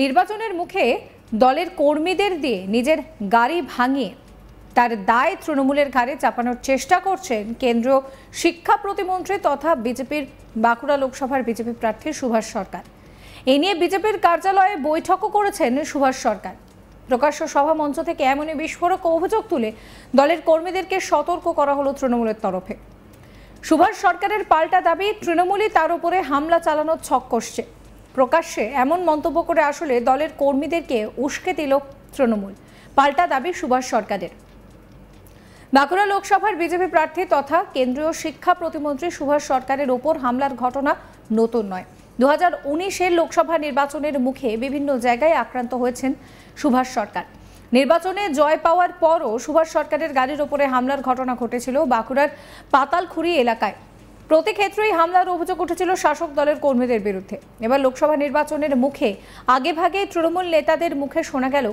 নির্বাচনের মুখে দলের কর্মীদের দিয়ে নিজের গাড়ি ভাঙিয়ে তার দায় তৃণমূলের ঘাড়ে চাপানোর চেষ্টা করছেন কেন্দ্রীয় শিক্ষা প্রতিমন্ত্রী তথা বিজেপির বাঁকুড়া লোকসভার বিজেপি প্রার্থী সুভাষ সরকার। এ নিয়ে বিজেপির কার্যালয়ে বৈঠকও করেছেন সুভাষ সরকার। প্রকাশ্য সভা মঞ্চ থেকে এমনই বিস্ফোরক অভিযোগ তুলে দলের কর্মীদেরকে সতর্ক করা হলো তৃণমূলের তরফে। সুভাষ সরকারের পাল্টা দাবি, তৃণমূলই তার উপরে হামলা চালানোর ছক কষছে। প্রকাশ্যে এমন মন্তব্য করে আসলে দলের কর্মীদেরকে উস্কে দিল তৃণমূল। পাল্টা দাবি সুভাষ সরকারের। বাঁকুড়া লোকসভার বিজেপি প্রার্থী তথা কেন্দ্রীয় শিক্ষা প্রতিমন্ত্রী সুভাষ সরকারের ওপর হামলার ঘটনা নতুন নয়। 2019-এর লোকসভা নির্বাচনের মুখে বিভিন্ন জায়গায় আক্রান্ত হয়েছেন সুভাষ সরকার। নির্বাচনে জয় পাওয়ার পরও সুভাষ সরকারের গাড়ির ওপরে হামলার ঘটনা ঘটেছিল বাঁকুড়ার পাতালখুড়ি এলাকায়। প্রতি ক্ষেত্রেই হামলার অভিযোগ উঠেছিল শাসক দলের কর্মীদের বিরুদ্ধে। এবার লোকসভা নির্বাচনের মুখে আগেভাগে তৃণমূল নেতাদের মুখে শোনা গেল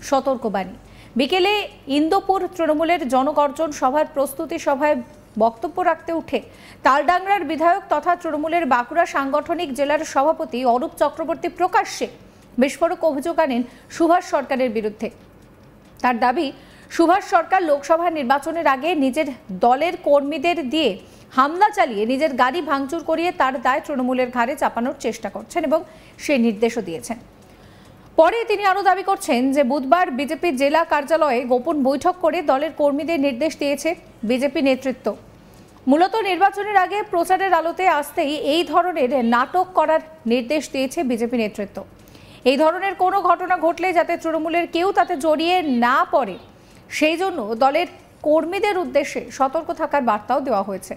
সতর্কবাণী। বিকেলে ইন্দোপুর তৃণমূলের জনগর্জন সভার প্রস্তুতি সভায় বক্তব্য রাখতে উঠে তালডাংরার বিধায়ক তথা তৃণমূলের বাঁকুড়া সাংগঠনিক জেলার সভাপতি অরূপ চক্রবর্তী প্রকাশ্যে বিস্ফোরক অভিযোগ আনেন সুভাষ সরকারের বিরুদ্ধে। তার দাবি, সুভাষ সরকার লোকসভা নির্বাচনের আগে নিজের দলের কর্মীদের দিয়ে হামলা চালিয়ে নিজের গাড়ি ভাঙচুর করিয়ে তার দায় তৃণমূলের ঘাড়ে চাপানোর চেষ্টা করছেন এবং সেই নির্দেশও দিয়েছেন। পরে তিনি আরও দাবি করছেন যে বুধবার বিজেপি জেলা কার্যালয়ে গোপন বৈঠক করে দলের কর্মীদের নির্দেশ দিয়েছে বিজেপি নেতৃত্ব। মূলত নির্বাচনের আগে প্রচারের আলোতে আসতেই এই ধরনের নাটক করার নির্দেশ দিয়েছে বিজেপি নেতৃত্ব। এই ধরনের কোনো ঘটনা ঘটলে যাতে তৃণমূলের কেউ তাতে জড়িয়ে না পড়ে, সেই জন্য দলের কর্মীদের উদ্দেশ্যে সতর্ক থাকার বার্তাও দেওয়া হয়েছে।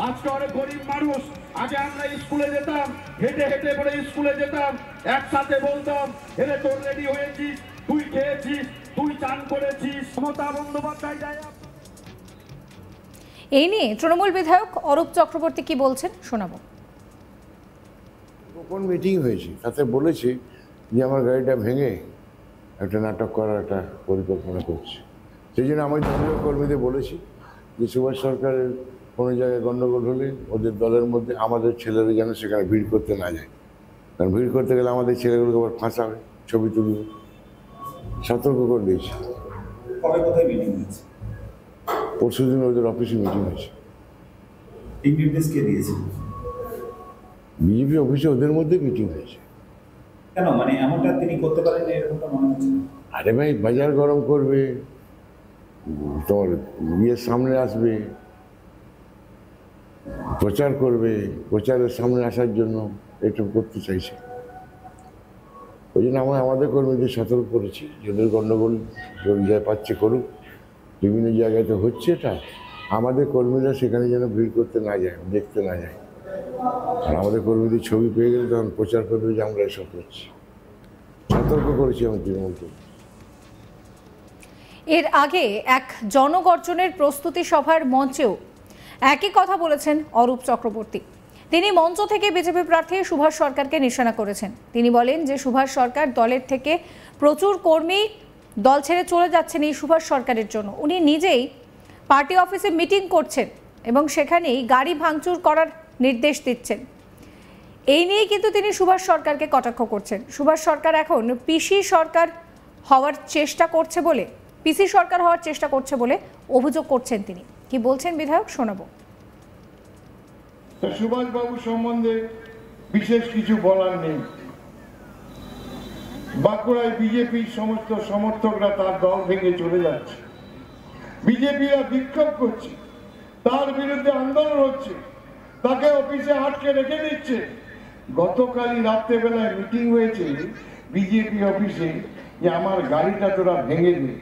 আজকে অনেক গরিব মানুষ, আগে আমরা স্কুলে যেতাম, হেঁটে হেঁটে করে স্কুলে যেতাম, একসাথে বলতাম এরে তোর রেডি হয়েছিস, তুই খেয়েছিস, তুই চান করেছিস। মমতা বন্দ্যোপাধ্যায় এই নিয়ে তৃণমূল বিধায়ক অরূপ চক্রবর্তী কি বলছেন শোনাবো। গোপন মিটিং হয়েছে, তাতে বলেছে যে আমার গাড়িটা ভেঙে একটা নাটক করার একটা পরিকল্পনা করছে। সেই জন্য আমি দলীয় কর্মীদের বলেছি যে সুভাষ সরকারের কোনো জায়গায় গণ্ডগোল হলে ওদের দলের মধ্যে আমাদের ছেলেরা যেন সেখানে ভিড় করতে না যায়, কারণ ভিড় করতে গেলে আমাদের ছেলেগুলোকে আবার ফাঁসাবে, ছবি তুলবে। সতর্ক করে দিয়েছি। পরশুদিন ওদের অফিসে মিটিং হয়েছে। এই নির্দেশ কে দিয়েছে? বিজেপি অফিসে ওদের মধ্যে মিটিং হয়েছে। কেন, মানে এমনটা তিনি করতে পারেন না এরকমটা মনে হচ্ছে? আরে ভাই, বাজার গরম করবে, তোমার ইয়ের সামনে আসবে, প্রচার করবে, প্রচারের সামনে আসার জন্য এটা করতে চাইছে। ওই জন্য আমরা আমাদের কর্মীদের সতর্ক করেছি যে ওদের গণ্ডগোল যা পাচ্ছে করুক, বিভিন্ন জায়গায় তো হচ্ছে এটা, আমাদের কর্মীরা সেখানে যেন ভিড় করতে না যায়, দেখতে না যায়। আর আমাদের কর্মীদের ছবি পেয়ে গেলে তখন প্রচার করবে যে আমরা এসব করছি। সতর্ক করেছি আমি তৃণমূলকে। এর আগে এক জনগর্জনের প্রস্তুতি সভার মঞ্চেও একই কথা বলেছেন অরূপ চক্রবর্তী। তিনি মঞ্চ থেকে বিজেপি প্রার্থী সুভাষ সরকারকে নিশানা করেছেন। তিনি বলেন যে সুভাষ সরকার দলের থেকে প্রচুর কর্মী দল ছেড়ে চলে যাচ্ছেন এই সুভাষ সরকারের জন্য। উনি নিজেই পার্টি অফিসে মিটিং করছেন এবং সেখানেই গাড়ি ভাঙচুর করার নির্দেশ দিচ্ছেন। এই নিয়ে কিন্তু তিনি সুভাষ সরকারকে কটাক্ষ করছেন। সুভাষ সরকার এখন পিসি সরকার হওয়ার চেষ্টা করছে বলে অভিযোগ করছেন তিনি। কি বলছেন বিধায়ক শোনাবো। সুভাষ বাবু সম্বন্ধে বিশেষ কিছু বলার নেই। বাঁকুড়ায় বিজেপির সমস্ত সমর্থকরা তার দল ভেঙে চলে যাচ্ছে, বিজেপিরা বিক্ষোভ করছে, তার বিরুদ্ধে আন্দোলন হচ্ছে, তাকে অফিসে আটকে রেখে দিচ্ছে। গতকালই রাত্রেবেলায় মিটিং হয়েছে বিজেপি অফিসে যে আমার গাড়িটা তোরা ভেঙে দে,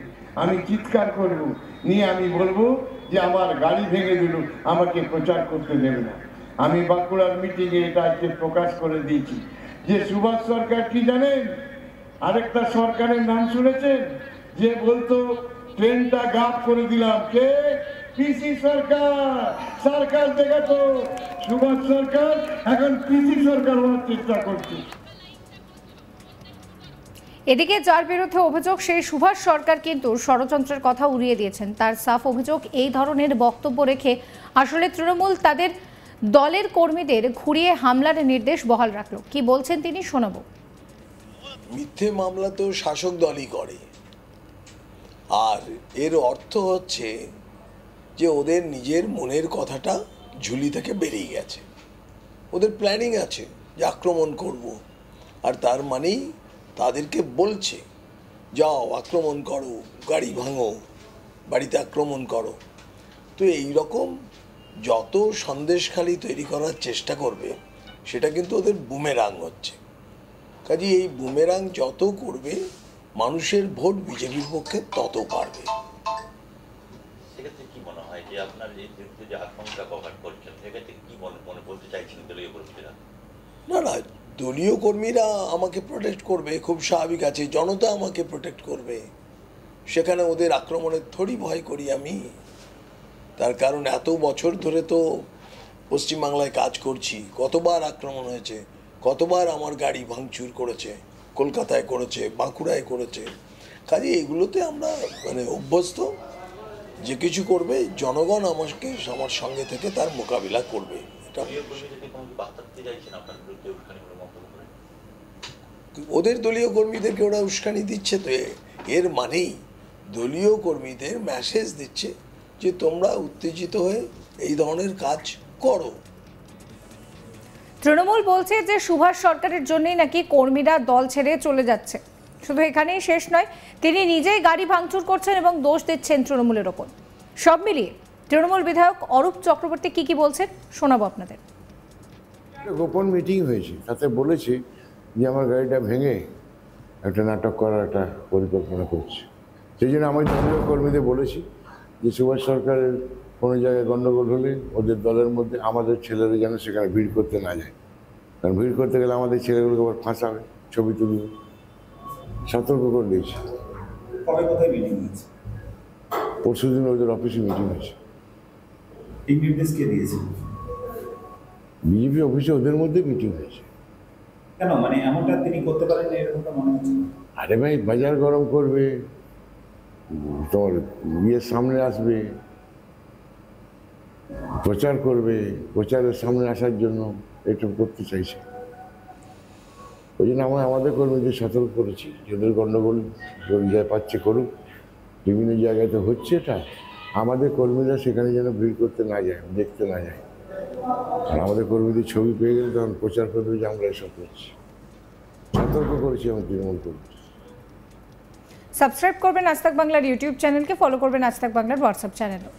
আমি চিৎকার করব, নিয়ে আমি বলবো যে আমার গাড়ি ভেঙে দিল, আমাকে প্রচার করতে দেবে না। আমি বাঁকুড়ার মিটিংয়ে এটা আজকে প্রকাশ করে দিয়েছি যে সুভাষ সরকার কি জানেন, আরেকটা সরকারের নাম শুনেছেন যে বলতো ট্রেনটা গাফ করে দিলাম, কে? পিসি সরকার। সরকার দেখাতো, সুভাষ সরকার এখন পিসি সরকার হওয়ার চেষ্টা করছে। এদিকে যার বিরুদ্ধে অভিযোগ সেই সুভাষ সরকার কিন্তু ষড়যন্ত্রের কথা উড়িয়ে দিয়েছেন। তার সাফ অভিযোগ, এই ধরনের বক্তব্য রেখে আসলে তৃণমূল তাদের দলের কর্মীদের ঘুরিয়ে হামলার নির্দেশ বহাল রাখলো। কি বলছেন তিনি, শোনাবো। মিথ্যে মামলা তো শাসক দলই করে, আর এর অর্থ হচ্ছে যে ওদের নিজের মনের কথাটা ঝুলি থেকে বেরিয়ে গেছে। ওদের প্ল্যানিং আছে যে আক্রমণ করব, আর তার মানেই তাদেরকে বলছে যাও আক্রমণ করো, গাড়ি ভাঙো, বাড়িতে আক্রমণ করো। তো এই রকম যত সন্দেশখালি তৈরি করার চেষ্টা করবে সেটা কিন্তু ওদের বুমেরাং হচ্ছে। কাজে এই বুমেরাং যত করবে মানুষের ভোট বিজেপির পক্ষে তত পারবে। সেক্ষেত্রে কি মনে হয় যে আপনার এই বিরুদ্ধে যে আশঙ্কা প্রকাশ করছেন, সেক্ষেত্রে কি মনে বলতে চাইছেন দলীয় কর্মীরা? না না, দলীয় কর্মীরা আমাকে প্রোটেক্ট করবে, খুব স্বাভাবিক আছে। জনতা আমাকে প্রোটেক্ট করবে, সেখানে ওদের আক্রমণের থোড়ি ভয় করি আমি। তার কারণ এত বছর ধরে তো পশ্চিমবাংলায় কাজ করছি, কতবার আক্রমণ হয়েছে, কতবার আমার গাড়ি ভাঙচুর করেছে, কলকাতায় করেছে, বাঁকুড়ায় করেছে। কাজে এগুলোতে আমরা অভ্যস্ত। যে কিছু করবে জনগণ আমাকে আমার সঙ্গে থেকে তার মোকাবিলা করবে। এটা ওদের দলীয় কর্মীদেরকে ওরা উস্কানি দিচ্ছে, তো এর মানেই দলীয় কর্মীদের মেসেজ দিচ্ছে যে তোমরা উত্তেজিত হয়ে এই ধরনের কাজ করো। তৃণমূল বলছে যে সুভাষ সরকারের জন্যই নাকি কর্মীরা দল ছেড়ে চলে যাচ্ছে। শুধু এখানেই শেষ নয়, তিনি নিজেই গাড়ি ভাঙচুর করছেন এবং দোষ দিচ্ছেন তৃণমূলের ওপর। সব মিলিয়ে তৃণমূল বিধায়ক অরূপ চক্রবর্তী কি বলছেন, শোনাবো আপনাদের। গোপন মিটিং হয়েছে, তাতে বলেছে যে আমার গাড়িটা ভেঙে একটা নাটক করার একটা পরিকল্পনা করছে। সেই জন্য আমি দলীয় কর্মীদের বলেছি যে সুভাষ সরকারের কোনো জায়গায় গণ্ডগোল হলে ওদের দলের মধ্যে আমাদের ছেলেরা যেন সেখানে ভিড় করতে না যায়, কারণ ভিড় করতে গেলে আমাদের ছেলেগুলোকে আবার ফাঁসাবে, ছবি তুলবে। সতর্ক করে দিয়েছি। কবে কোথায় মিটিং হয়েছে? পরশুদিন ওদের অফিসে মিটিং হয়েছে। এই নির্দেশ কে দিয়েছে? বিজেপি অফিসে ওদের মধ্যে মিটিং হয়েছে। কেন, মানে এমনটা তিনি করতে পারেন না এরকমটা মনে হচ্ছে? আরে ভাই, বাজার গরম করবে, তোমার ইয়ের সামনে আসবে, প্রচার করবে, প্রচারের সামনে আসার জন্য এটা করতে চাইছে। ওই জন্য আমরা আমাদের কর্মীদের সতর্ক করেছি যে ওদের গণ্ডগোল যা পাচ্ছে করুক, বিভিন্ন জায়গায় তো হচ্ছে এটা, আমাদের কর্মীরা সেখানে যেন ভিড় করতে না যায়, দেখতে না যায়। আর আমাদের কর্মীদের ছবি পেয়ে গেলে তখন প্রচার করবে যে আমরা এসব করছি। সতর্ক করেছি এবং তৃণমূল কর্মী। সাবস্ক্রাইব করবেন আজ তাক বাংলার ইউটিউব চ্যানেলকে, ফলো করবেন আজ তাক বাংলার হোয়াটসঅ্যাপ চ্যানেলও।